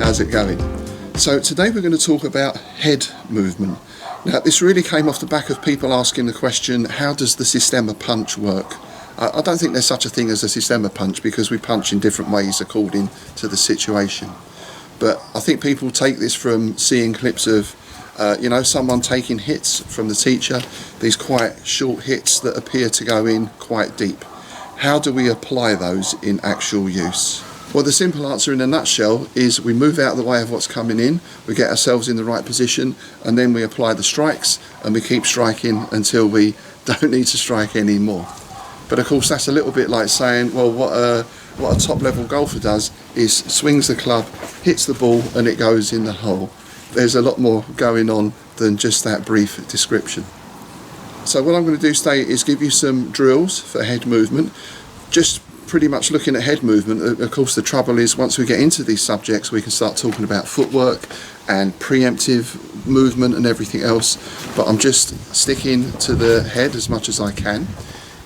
How's it going? So today we're going to talk about head movement. Now this really came off the back of people asking the question, how does the Systema punch work? I don't think there's such a thing as a Systema punch because we punch in different ways according to the situation. But I think people take this from seeing clips of someone taking hits from the teacher, these quite short hits that appear to go in quite deep. How do we apply those in actual use? Well, the simple answer in a nutshell is we move out of the way of what's coming in, we get ourselves in the right position, and then we apply the strikes and we keep striking until we don't need to strike anymore. But of course that's a little bit like saying, well, what a top level golfer does is swings the club, hits the ball and it goes in the hole. There's a lot more going on than just that brief description. So what I'm going to do today is give you some drills for head movement, just pretty much looking at head movement. Of course the trouble is once we get into these subjects we can start talking about footwork and preemptive movement and everything else, but I'm just sticking to the head as much as I can.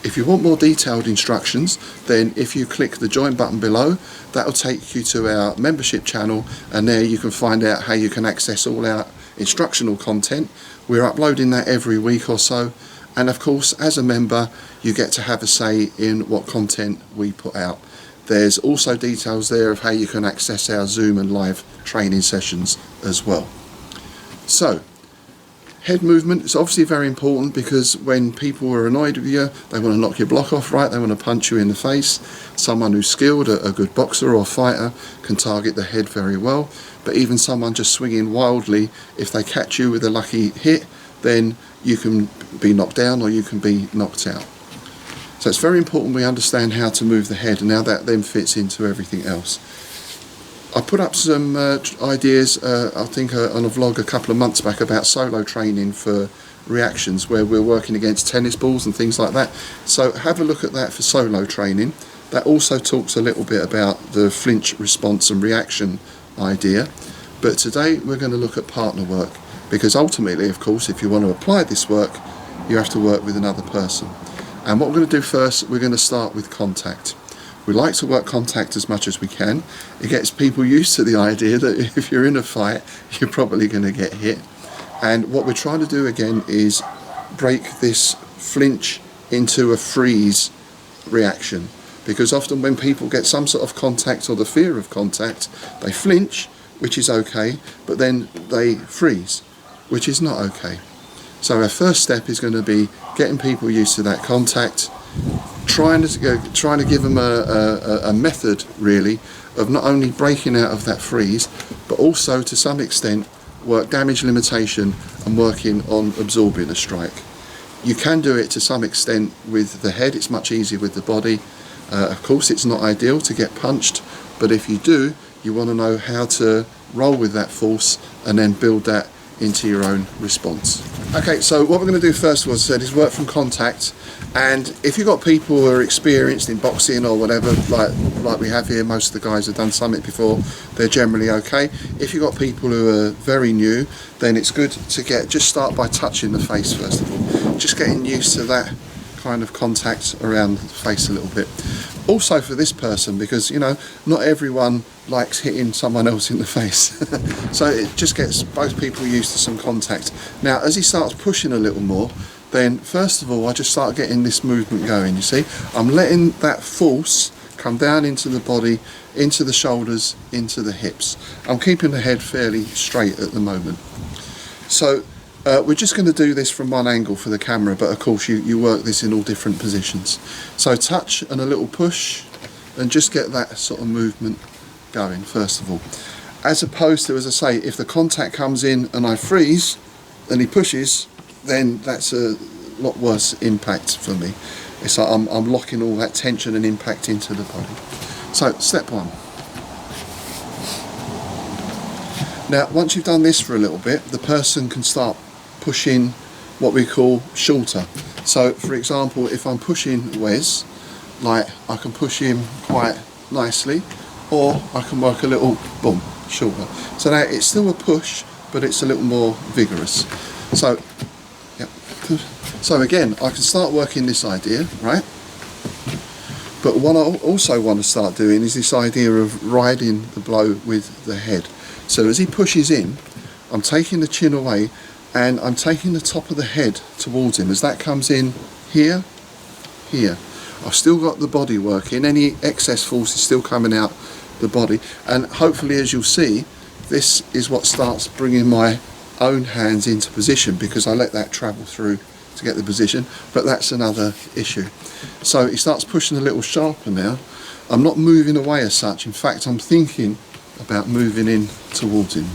If you want more detailed instructions, then if you click the join button below, that'll take you to our membership channel, and there you can find out how you can access all our instructional content. We're uploading that every week or so, and of course as a member you get to have a say in what content we put out. There's also details there of how you can access our Zoom and live training sessions as well. So head movement is obviously very important because when people are annoyed with you, they want to knock your block off, right? They want to punch you in the face. Someone who's skilled, a good boxer or fighter, can target the head very well. But even someone just swinging wildly, if they catch you with a lucky hit, then you can be knocked down or you can be knocked out. So it's very important we understand how to move the head, and now that then fits into everything else. I put up some ideas, I think on a vlog a couple of months back about solo training for reactions where we're working against tennis balls and things like that. So have a look at that for solo training. That also talks a little bit about the flinch response and reaction idea. But today we're going to look at partner work, because ultimately, of course, if you want to apply this work, you have to work with another person. And what we're going to do first, we're going to start with contact. We like to work contact as much as we can. It gets people used to the idea that if you're in a fight, you're probably going to get hit. And what we're trying to do again is break this flinch into a freeze reaction. Because often when people get some sort of contact or the fear of contact, they flinch, which is okay, but then they freeze, which is not okay. So our first step is going to be getting people used to that contact, trying to give them a method really of not only breaking out of that freeze, but also to some extent work damage limitation and working on absorbing a strike. You can do it to some extent with the head, it's much easier with the body. Of course it's not ideal to get punched, but if you do, you want to know how to roll with that force and then build that into your own response. Okay, so what we're going to do first of all, as I said, is work from contact. And if you've got people who are experienced in boxing or whatever, like we have here, most of the guys have done something before, they're generally okay. If you've got people who are very new, then it's good to just start by touching the face first of all. Just getting used to that kind of contact around the face a little bit. Also for this person, because not everyone likes hitting someone else in the face. So it just gets both people used to some contact. Now as he starts pushing a little more, then first of all I just start getting this movement going. You see, I'm letting that force come down into the body, into the shoulders, into the hips. I'm keeping the head fairly straight at the moment. So we're just going to do this from one angle for the camera, but of course you work this in all different positions. So touch and a little push, and just get that sort of movement going first of all. As opposed to, as I say, if the contact comes in and I freeze and he pushes, then that's a lot worse impact for me. It's like I'm locking all that tension and impact into the body. So step one. Now once you've done this for a little bit, the person can start pushing what we call shorter. So for example, if I'm pushing Wes, like I can push him quite nicely, or I can work a little boom shorter. So now it's still a push, but it's a little more vigorous. So yep. So again, I can start working this idea, right? But what I also want to start doing is this idea of riding the blow with the head. So as he pushes in, I'm taking the chin away and I'm taking the top of the head towards him. As that comes in here, here, I've still got the body working. Any excess force is still coming out the body, and hopefully, as you'll see, this is what starts bringing my own hands into position, because I let that travel through to get the position, but that's another issue. So he starts pushing a little sharper now. I'm not moving away as such. In fact, I'm thinking about moving in towards him.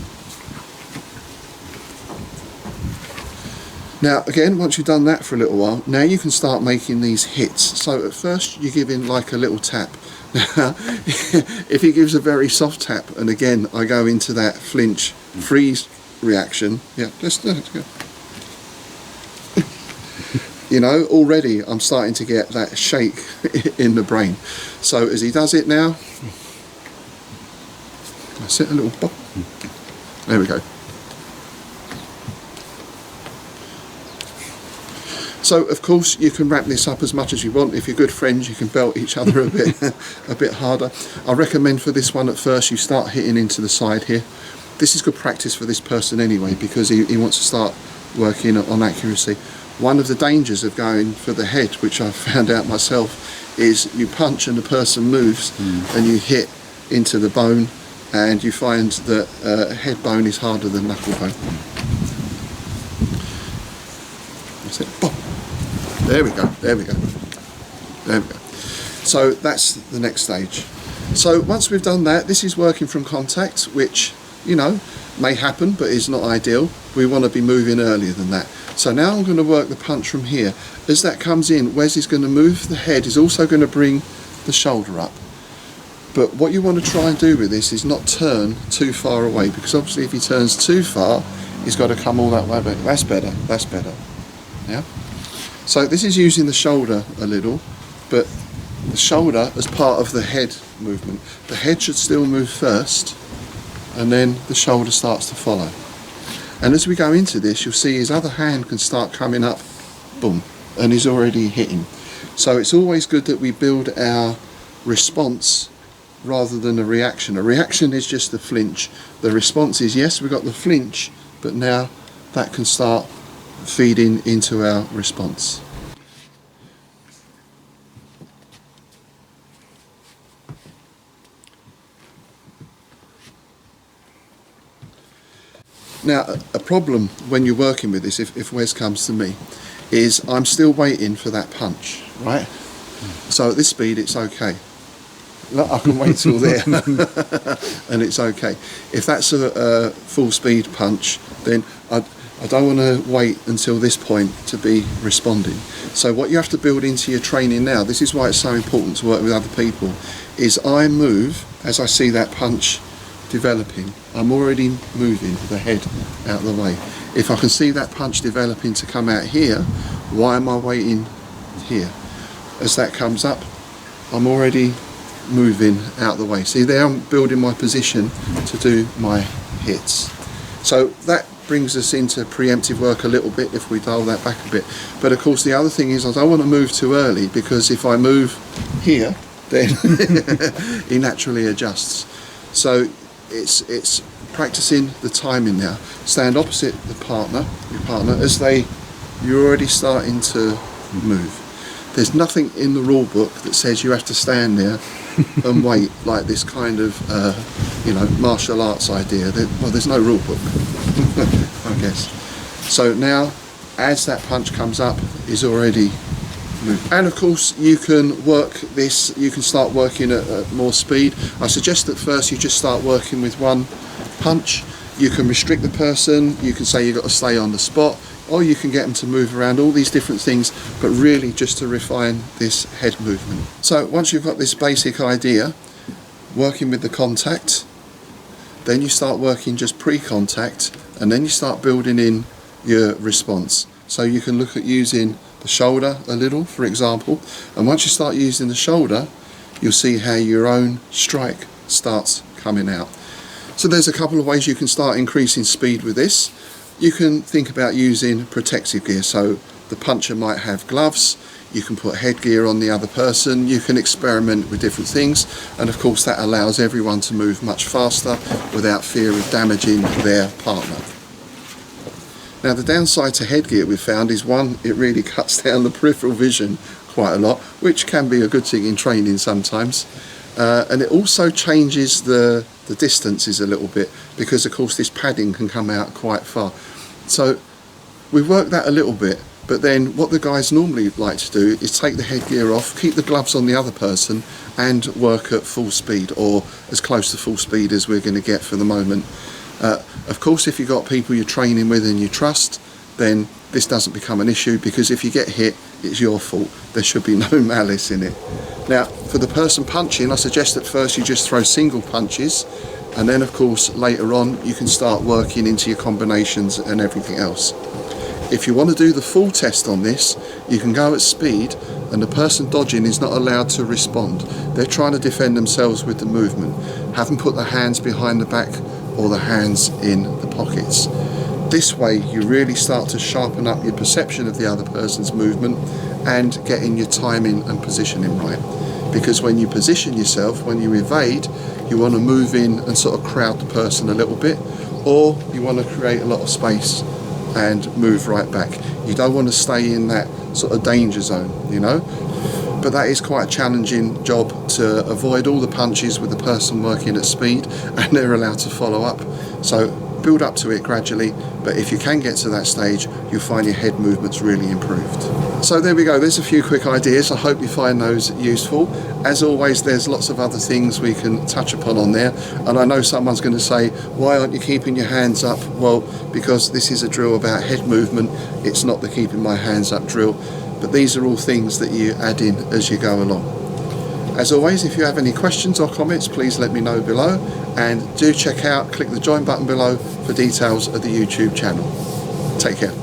Now again, once you've done that for a little while, now you can start making these hits. So at first you give him like a little tap. Now if he gives a very soft tap, and again I go into that flinch, freeze reaction, yeah, let's go. You know, already I'm starting to get that shake in the brain. So as he does it now, that's it, a little pop. There we go. So of course you can wrap this up as much as you want. If you're good friends, you can belt each other a bit harder. I recommend for this one at first you start hitting into the side here. This is good practice for this person anyway, because he wants to start working on accuracy. One of the dangers of going for the head, which I found out myself, is you punch and the person moves and you hit into the bone, and you find that head bone is harder than knuckle bone. That's it. Boom. There we go, there we go, there we go. So that's the next stage. So once we've done that, this is working from contact, which, you know, may happen but is not ideal. We want to be moving earlier than that. So now I'm going to work the punch from here. As that comes in, Wes is going to move the head, is also going to bring the shoulder up. But what you want to try and do with this is not turn too far away, because obviously if he turns too far, he's got to come all that way back. That's better, that's better. Yeah? So this is using the shoulder a little, but the shoulder as part of the head movement. The head should still move first, and then the shoulder starts to follow. And as we go into this, you'll see his other hand can start coming up, boom, and he's already hitting. So it's always good that we build our response rather than a reaction. A reaction is just the flinch. The response is, yes, we've got the flinch, but now that can start feeding into our response. Now a problem when you're working with this, if Wes comes to me, is I'm still waiting for that punch, right? So at this speed it's okay. Look, I can wait till there and it's okay. If that's a full speed punch, then I don't want to wait until this point to be responding. So what you have to build into your training now, this is why it's so important to work with other people, is I move as I see that punch developing. I'm already moving the head out of the way. If I can see that punch developing to come out here, why am I waiting here? As that comes up, I'm already moving out of the way. See there, I'm building my position to do my hits. So that brings us into preemptive work a little bit if we dial that back a bit. But of course the other thing is I don't want to move too early, because if I move here, then he naturally adjusts. So it's practicing the timing now. Stand opposite the partner, your partner, as you're already starting to move. There's nothing in the rule book that says you have to stand there and wait, like this kind of martial arts idea. Well, there's no rule book, I guess. So now, as that punch comes up, is already moved. And of course, you can work this. You can start working at more speed. I suggest that first you just start working with one punch. You can restrict the person. You can say you've got to stay on the spot, or you can get them to move around, all these different things, but really just to refine this head movement. So once you've got this basic idea, working with the contact, then you start working just pre-contact, and then you start building in your response. So you can look at using the shoulder a little, for example, and once you start using the shoulder, you'll see how your own strike starts coming out. So there's a couple of ways you can start increasing speed with this. You can think about using protective gear. So the puncher might have gloves. you can put headgear on the other person, you can experiment with different things, and of course that allows everyone to move much faster without fear of damaging their partner. Now the downside to headgear we've found is, one, it really cuts down the peripheral vision quite a lot, which can be a good thing in training sometimes, and it also changes the distances a little bit, because of course this padding can come out quite far. So we've worked that a little bit, but then what the guys normally like to do is take the headgear off, keep the gloves on the other person, and work at full speed, or as close to full speed as we're going to get for the moment. Of course, if you've got people you're training with and you trust, then this doesn't become an issue, because if you get hit, it's your fault. There should be no malice in it. Now, for the person punching, I suggest at first you just throw single punches, and then of course later on you can start working into your combinations and everything else. If you want to do the full test on this, you can go at speed, and the person dodging is not allowed to respond. They're trying to defend themselves with the movement. Have them put their hands behind the back or the hands in the pockets. This way you really start to sharpen up your perception of the other person's movement and getting your timing and positioning right. Because when you position yourself, when you evade, you want to move in and sort of crowd the person a little bit, or you want to create a lot of space and move right back. You don't want to stay in that sort of danger zone, you know. But that is quite a challenging job, to avoid all the punches with the person working at speed, and they're allowed to follow up. So build up to it gradually, but if you can get to that stage, you'll find your head movements really improved. So there we go, there's a few quick ideas. I hope you find those useful. As always, there's lots of other things we can touch upon on there, and I know someone's going to say, why aren't you keeping your hands up? Well, because this is a drill about head movement, it's not the keeping my hands up drill, but these are all things that you add in as you go along. As always, if you have any questions or comments, please let me know below, and do click the join button below for details of the YouTube channel. Take care.